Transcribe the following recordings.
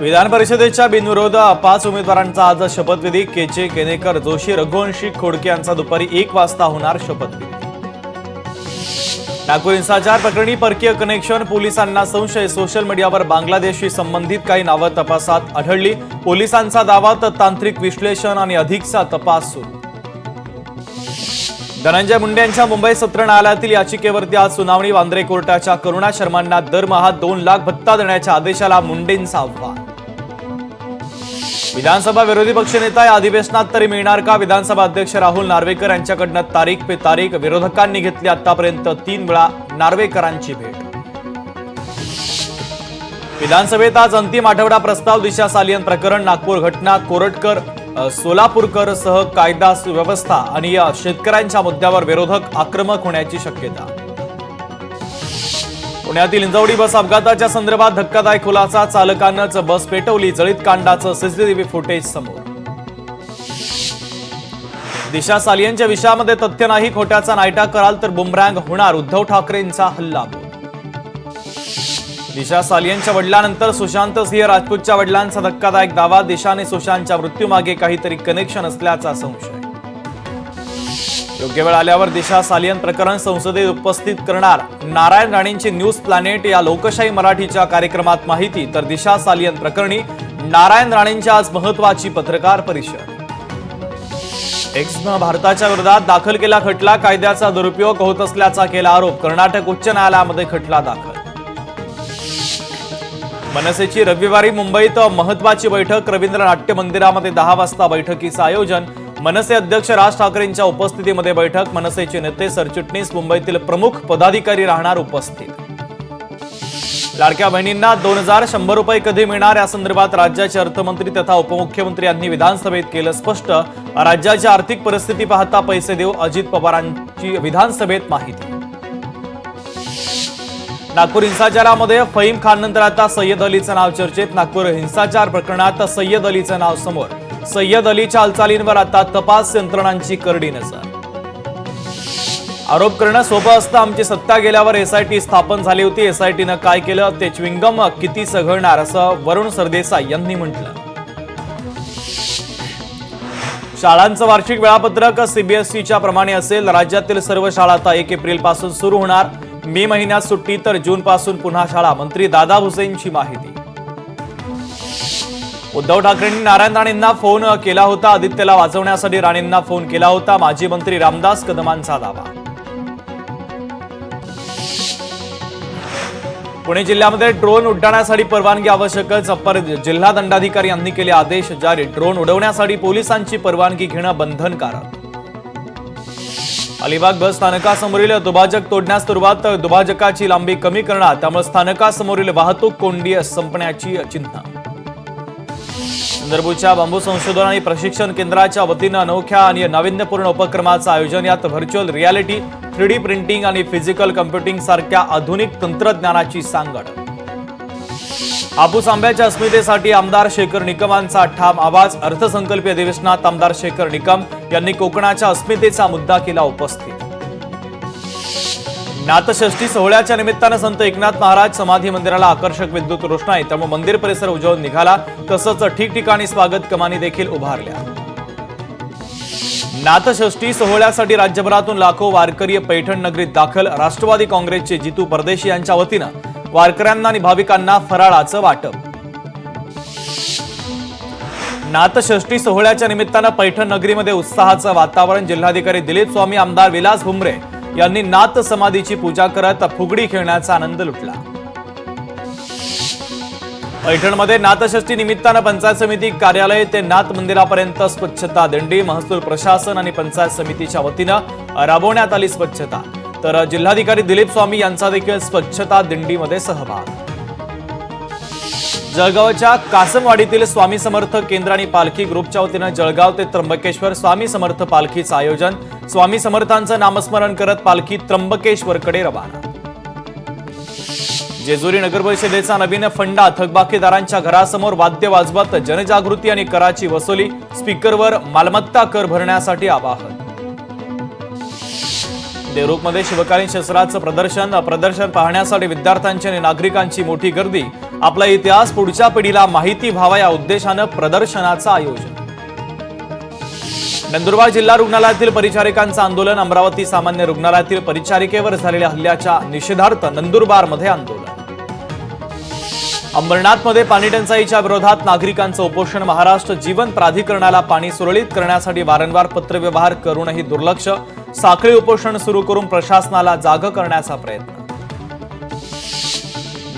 विधान परिषदेच्या बिनविरोध 5 उमेदवारांचा आज शपथविधी. केचे, केनेकर, जोशी, रघुवंशी, खोडके यांचा दुपारी 1 वाजता होणार शपथविधी. नागपूर हिंसाचार प्रकरणी परकीय कनेक्शन, पोलिसांना संशय. सोशल मीडियावर बांगलादेशशी संबंधित काही नावं तपासात आढळली. पोलिसांचा दावा तर तांत्रिक विश्लेषण आणि अधिकचा तपास सुरू. धनंजय मुंडे यांच्या मुंबई सत्र न्यायालयातील याचिकेवरती आज सुनावणी. वांद्रे कोर्टाच्या करुणा शर्मांना दरमहा 2 लाख भत्ता देण्याच्या आदेशाला मुंडेंचा आव्हान. विधानसभा विरोधी पक्षनेता या अधिवेशनात तरी मिळणार का? विधानसभा अध्यक्ष राहुल नार्वेकर यांच्याकडनं तारीख पे तारीख. विरोधकांनी घेतली आतापर्यंत 3 वेळा नार्वेकरांची भेट. विधानसभेत आज अंतिम आठवडा प्रस्ताव. दिशा सालियन प्रकरण, नागपूर घटना, कोरटकर, सोलापूरकर सह कायदा सुव्यवस्था आणि शेतकऱ्यांच्या मुद्द्यावर विरोधक आक्रमक होण्याची शक्यता. पुण्यातील इंजवडी बस अपघाताच्या संदर्भात धक्कादायक खुलासा. चालकानंच बस पेटवली. जळीत कांडाचं सीसीटीव्ही फुटेज समोर. दिशा सालियनच्या विषयामध्ये तथ्य नाही. खोट्याचा नायटा कराल तर बुमरँग होणार. उद्धव ठाकरेंचा हल्लाबोल. दिशा सालियनच्या वडिलांनंतर सुशांत सिंह राजपूतच्या वडिलांचा धक्कादायक दावा. दिशाने सुशांतच्या मृत्यूमागे काहीतरी कनेक्शन असल्याचा संशय. योग्य वेळ आल्यावर दिशा सालियन प्रकरण संसदेत उपस्थित करणार नारायण राणेंची न्यूज प्लॅनेट या लोकशाही मराठीच्या कार्यक्रमात माहिती. तर दिशा सालियन प्रकरणी नारायण राणेंची आज महत्वाची पत्रकार परिषद. एक्सनं भारताच्या विरोधात दाखल केला खटला. कायद्याचा दुरुपयोग होत असल्याचा केला आरोप. कर्नाटक उच्च न्यायालयामध्ये खटला दाखल. मनसेची रविवारी मुंबईत महत्वाची बैठक. रवींद्र नाट्य मंदिरामध्ये 10 वाजता बैठकीचं आयोजन. मनसे अध्यक्ष राज ठाकरेंच्या उपस्थितीमध्ये बैठक. मनसेचे नेते, सरचिटणीस, मुंबईतील प्रमुख पदाधिकारी राहणार उपस्थित. लाडक्या बहिणींना 2100 रुपये कधी मिळणार या संदर्भात राज्याचे अर्थमंत्री तथा उपमुख्यमंत्री यांनी विधानसभेत केलं स्पष्ट. राज्याची आर्थिक परिस्थिती पाहता पैसे देऊ. अजित पवारांची विधानसभेत माहिती. नागपूर हिंसाचारामध्ये फहीम खाननंतर आता सय्यद अलीचं नाव चर्चेत. नागपूर हिंसाचार प्रकरणात सय्यद अलीचं नाव समोर. सय्यद अलीच्या हालचालींवर आता तपास यंत्रणांची करडी नजर. आरोप करणं सोपं असतं. आमची सत्ता गेल्यावर एसआयटी स्थापन झाली होती. एसआयटीनं काय केलं ते च्विंगम किती सघळणार असं वरुण सरदेसाई यांनी म्हटलं. शाळांचं वार्षिक वेळापत्रक सीबीएसईच्या प्रमाणे असेल. राज्यातील सर्व शाळा आता 1 एप्रिलपासून सुरू होणार. मे महिन्यात सुट्टी तर जूनपासून पुन्हा शाळा. मंत्री दादा भुसेंची माहिती. उद्धव ठाकरेंनी नारायण राणेंना फोन केला होता. आदित्यला वाचवण्यासाठी राणेंना फोन केला होता. माजी मंत्री रामदास कदमांचा दावा. पुणे जिल्ह्यामध्ये ड्रोन उड्डाणासाठी परवानगी आवश्यकच. अप्पर जिल्हा दंडाधिकारी यांनी केले आदेश जारी. ड्रोन उडवण्यासाठी पोलिसांची परवानगी घेणं बंधनकारक. अलिबाग बस स्थानकासमोरील दुभाजक तोडण्यास सुरुवात. तर दुभाजकाची लांबी कमी करणार. त्यामुळे स्थानकासमोरील वाहतूक कोंडी संपण्याची चिन्ह. चंद्रपूरच्या बांबू संशोधन आणि प्रशिक्षण केंद्राच्या वतीनं अनोख्या आणि नाविन्यपूर्ण उपक्रमाचं आयोजन. यात व्हर्च्युअल रियालिटी, 3D प्रिंटिंग आणि फिजिकल कम्प्युटिंग सारख्या आधुनिक तंत्रज्ञानाची सांगड. हापूस आंब्याच्या अस्मितेसाठी आमदार शेखर निकमांचा ठाम आवाज. अर्थसंकल्पीय अधिवेशनात आमदार शेखर निकम यांनी कोकणाच्या अस्मितेचा मुद्दा केला उपस्थित. नाथषष्ठी सोहळ्याच्या निमित्तानं संत एकनाथ महाराज समाधी मंदिराला आकर्षक विद्युत रोषणाई. त्यामुळे मंदिर परिसर उजळून निघाला. तसंच ठिकठिकाणी स्वागत कमानी देखील उभारल्या. नाथषष्ठी सोहळ्यासाठी राज्यभरातून लाखो वारकरी पैठण नगरीत दाखल. राष्ट्रवादी काँग्रेसचे जितू परदेशी यांच्या वतीनं वारकऱ्यांना आणि भाविकांना फराळाचं वाटप. नाथषष्ठी सोहळ्याच्या निमित्तानं पैठण नगरीमध्ये उत्साहाचं वातावरण. जिल्हाधिकारी दिलीप स्वामी, आमदार विलास भुमरे यांनी नाथ समाधीची पूजा करत फुगडी खेळण्याचा आनंद लुटला. पैठणमध्ये नाथषष्ठी निमित्तानं पंचायत समिती कार्यालय ते नाथ मंदिरापर्यंत स्वच्छता दिंडी. महसूल प्रशासन आणि पंचायत समितीच्या वतीनं राबवण्यात आली स्वच्छता. तर जिल्हाधिकारी दिलीप स्वामी यांचा देखील स्वच्छता दिंडीमध्ये सहभाग. जळगावच्या कासमवाडीतील स्वामी समर्थ केंद्र आणि पालखी ग्रुपच्या वतीनं जळगाव ते त्र्यंबकेश्वर स्वामी समर्थ पालखीचं आयोजन. स्वामी समर्थांचं नामस्मरण करत पालखी त्र्यंबकेश्वरकडे रवाना. जेजुरी नगरपरिषदेचा नवीन फंडा. थकबाकीदारांच्या घरासमोर वाद्य वाजवत जनजागृती आणि कराची वसुली. स्पीकरवर मालमत्ता कर भरण्यासाठी आवाहन. देवरुखमध्ये शिवकालीन शस्त्राचं प्रदर्शन पाहण्यासाठी विद्यार्थ्यांची आणि नागरिकांची मोठी गर्दी। आपला इतिहास पुढच्या पिढीला माहिती व्हावा या उद्देशानं प्रदर्शनाचं आयोजन। नंदुरबार जिल्हा रुग्णालयातील परिचारिकांचं आंदोलन। अमरावती सामान्य रुग्णालयातील परिचारिकेवर झालेल्या हल्ल्याच्या निषेधार्थ नंदुरबारमध्ये आंदोलन। अंबरनाथमध्ये पाणी टंचाईच्या विरोधात नागरिकांचं उपोषण। महाराष्ट्र जीवन प्राधिकरणाला पाणी सुरळीत करण्यासाठी वारंवार पत्रव्यवहार करूनही दुर्लक्ष। साखळी उपोषण सुरू करून प्रशासनाला जाग करण्याचा प्रयत्न।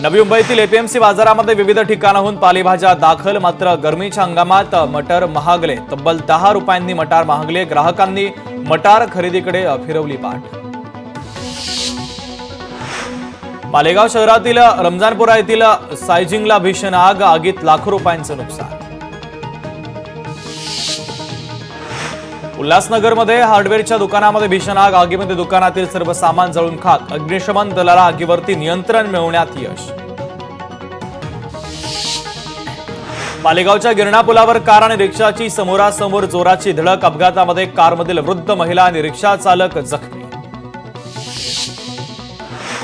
नवी मुंबईतील एपीएमसी बाजारामध्ये विविध ठिकाणाहून पालेभाज्या दाखल। मात्र गरमीच्या हंगामात मटार महागले। तब्बल 10 रुपयांनी मटार महागले। ग्राहकांनी मटार खरेदीकडे फिरवली पाठ। मालेगाव शहरातील रमजानपुरा येथील सायजिंगला भीषण आग। आगीत लाखो रुपयांचं नुकसान। उल्हासनगरमध्ये हार्डवेअरच्या दुकानामध्ये भीषण आग। आगीमध्ये दुकानातील सर्व सामान जळून खाक। अग्निशमन दलाला आगीवरती नियंत्रण मिळवण्यात यश। मालेगावच्या गिरणा पुलावर कार आणि रिक्षाची समोरासमोर जोराची धडक। अपघातामध्ये कारमधील वृद्ध महिला आणि रिक्षा चालक जखमी।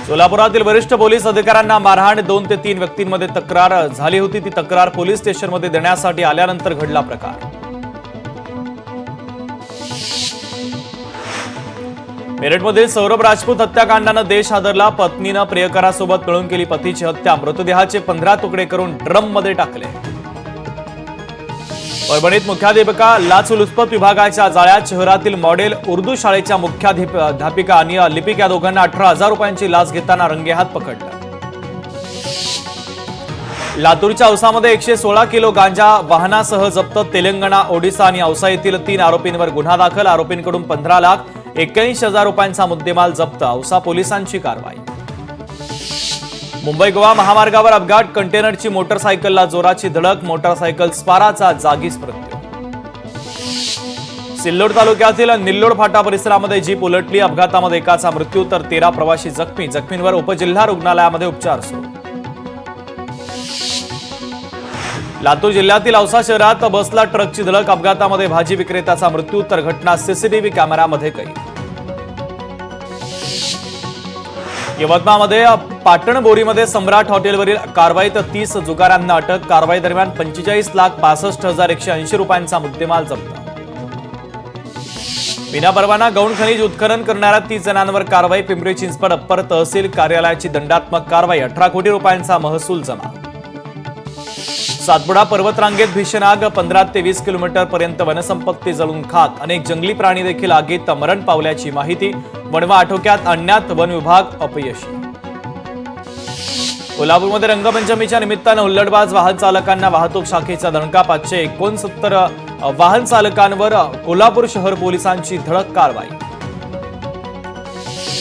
सोलापुरातील वरिष्ठ पोलीस अधिकाऱ्यांना मारहाण। 2 ते 3 व्यक्तींमध्ये तक्रार झाली होती। ती तक्रार पोलीस स्टेशनमध्ये देण्यासाठी आल्यानंतर घडला प्रकार। मेरठमधील सौरभ राजपूत हत्याकांडानं देश हादरला। पत्नीनं प्रियकरासोबत मिळून केली पतीची हत्या। मृतदेहाचे 15 तुकडे करून ड्रममध्ये टाकले। परभणीत मुख्याध्यापिका लाचलुचपत विभागाच्या जाळ्यात। शहरातील मॉडेल उर्दू शाळेच्या मुख्याध्यापिका आणि लिपिक या दोघांना 18,000 रुपयांची लाच घेताना रंगेहात पकडलं। लातूरच्या औसामध्ये 116 किलो गांजा वाहनासह जप्त। तेलंगणा, ओडिशा आणि औसा येथील 3 आरोपींवर गुन्हा दाखल। आरोपींकडून 15,81,000 रुपयांचा मुद्देमाल जप्त। औसा पोलिसांची कारवाई। मुंबई गोवा महामार्गावर अपघात। कंटेनरची मोटरसायकलला जोराची धडक। मोटरसायकल स्वाराचा जागीच मृत्यू। सिल्लोड तालुक्यातील निल्लोड फाटा परिसरामध्ये जीप उलटली। अपघातामध्ये एकाचा मृत्यू तर 13 प्रवासी जखमी। जखमींवर उपजिल्हा रुग्णालयामध्ये उपचार सुरू। लातूर जिल्ह्यातील औसा शहरात बसला ट्रकची धडक। अपघातामध्ये भाजी विक्रेत्याचा मृत्यू तर घटना सीसीटीव्ही कॅमेऱ्यामध्ये कैद। यवतमाळमध्ये पाटण बोरीमध्ये सम्राट हॉटेलवरील कारवाईत 30 जुगारांना अटक। कारवाई दरम्यान 45,65,180 रुपयांचा मुद्देमाल जप्त। विना परवाना गौण खनिज उत्खनन करणाऱ्या 30 जणांवर कारवाई। पिंपरी चिंचवड अप्पर तहसील कार्यालयाची दंडात्मक कारवाई। 18 कोटी रुपयांचा महसूल जमा। सातपुडा पर्वतरांगेत भीषण आग। 15 ते 20 किलोमीटर पर्यंत वनसंपत्ती जळून खाक। अनेक जंगली प्राणी देखील आगीत मरण पावल्याची माहिती। वणवा आटोक्यात आणण्यात वन विभाग अपयशी। कोल्हापूरमध्ये रंगपंचमीच्या निमित्तानं हुल्लडबाज वाहन चालकांना वाहतूक शाखेचा दणका। 569 वाहन चालकांवर कोल्हापूर शहर पोलिसांची धडक कारवाई।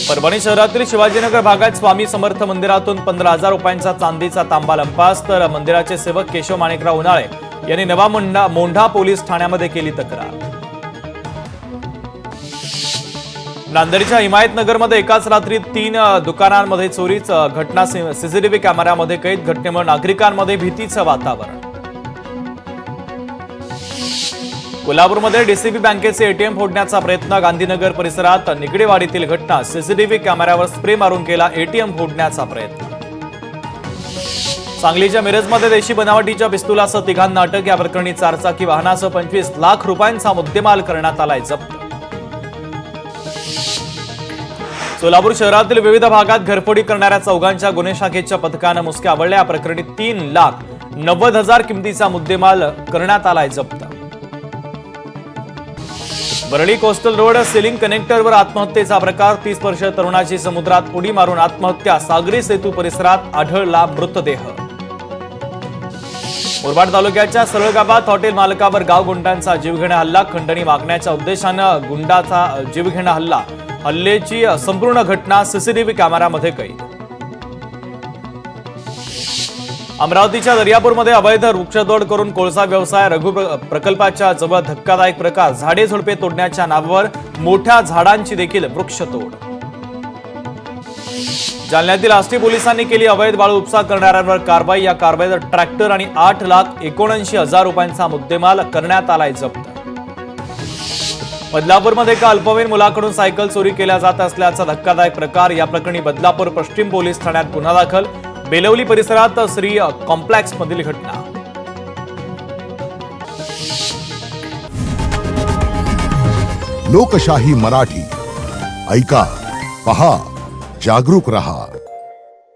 परभणी शहरातील शिवाजीनगर भागात स्वामी समर्थ मंदिरातून 15,000 रुपयांचा चांदीचा तांबा लंपास। तर मंदिराचे सेवक केशव माणिकराव उन्हाळे यांनी नवा मोंढा पोलीस ठाण्यामध्ये केली तक्रार। नांदेडच्या हिमायतनगरमध्ये एकाच रात्री 3 दुकानांमध्ये चोरीच घटना। सीसीटीव्ही कॅमेऱ्यामध्ये कैद। घटनेमुळे नागरिकांमध्ये भीतीचं वातावरण। कोल्हापूरमध्ये डीसीबी बँकेचे एटीएम फोडण्याचा प्रयत्न। गांधीनगर परिसरात निगडेवाडीतील घटना। सीसीटीव्ही कॅमेऱ्यावर स्प्रे मारून केला एटीएम फोडण्याचा प्रयत्न। सांगलीच्या मिरजमध्ये देशी बनावटीच्या पिस्तुलासह 3 जणांना अटक। या प्रकरणी 4 चाकी वाहनासह 25 लाख रुपयांचा मुद्देमाल करण्यात आलाय जप्त। सोलापूर शहरातील विविध भागात घरफोडी करणाऱ्या 4 गुन्हे शाखेच्या पथकानं मुसक्या आवळल्या। या प्रकरणी 3,90,000 किमतीचा मुद्देमाल करण्यात आलाय जप्त। वरळी कोस्टल रोड सेलिंग कनेक्टरवर आत्महत्येचा प्रकार। 30 वर्षीय तरुणाची समुद्रात उडी मारून आत्महत्या। सागरी सेतू परिसरात आढळला मृतदेह। मुरबाड तालुक्याच्या सरळ गावात हॉटेल मालकावर गावगुंडांचा जीवघेणा हल्ला। खंडणी मागण्याच्या उद्देशानं गुंडाचा जीवघेणा हल्ला। हल्ल्याची संपूर्ण घटना सीसीटीव्ही कॅमेऱ्यामध्ये कैद। अमरावतीच्या दर्यापूरमध्ये अवैध वृक्षतोड करून कोळसा व्यवसाय। रघु प्रकल्पाच्या जवळ धक्कादायक प्रकार। झाडे झुडपे तोडण्याच्या नावावर मोठ्या झाडांची देखील वृक्षतोड। जालन्यातील आष्टी पोलिसांनी केली अवैध वाळू उपसा करणाऱ्यांवर कारवाई। या कारवाईत ट्रॅक्टर आणि 8,79,000 रुपयांचा मुद्देमाल करण्यात आलाय जप्त। बदलापूरमध्ये एका अल्पवयीन मुलाकडून सायकल चोरी केल्या जात असल्याचा धक्कादायक प्रकार. या प्रकरणी बदलापूर पश्चिम पोलीस ठाण्यात गुन्हा दाखल. बेलवली परिसरात श्री कॉम्प्लेक्स मधील घटना. लोकशाही मराठी ऐका, पहा, जागरूक रहा.